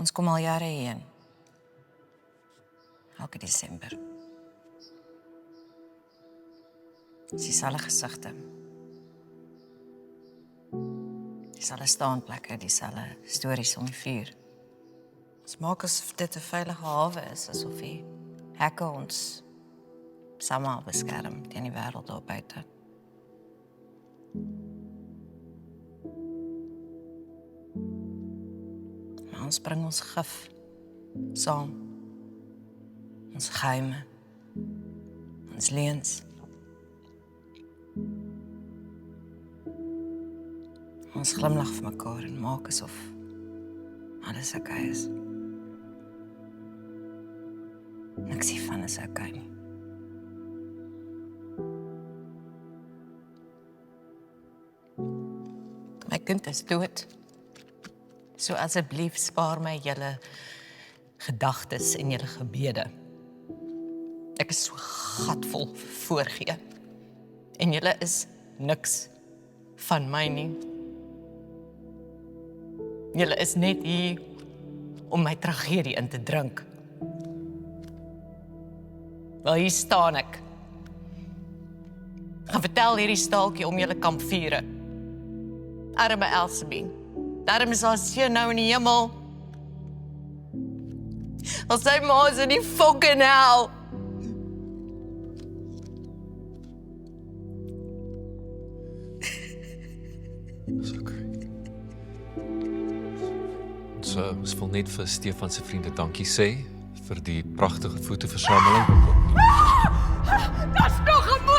Ons kom al jare hierheen. Elke Desember. Dis dieselfde gesigte. Dieselfde staanplekke, dieselfde stories om die vuur. Ons maak asof dit 'n veilige hawe is, asof die hekke ons saam beskerm teen die wêreld daar buite. Maar ons bring ons gif saam. Ons geheime, ons leuns. Ons glimlag vir mekaar en maak asof alles oukei is. Niks hiervan is oukei nie. My kind is dood. So asseblief spaar my julle gedagtes en julle gebede. Ek is so gatvol voorgee. En julle is niks van my nie. Julle is net hier om my tragedie in te drink. Wel, hier staan ek. Gaan vertel hierdie staaltjie om julle kampvure. Arme Elsabie. Daarom is haar seun nou in die hemel. Al sy ma is in die fucking hel. Dis oké. Ons wil net vir Stefan se vriende dankie sê vir die pragtige fotoversameling. Daar's nog 'n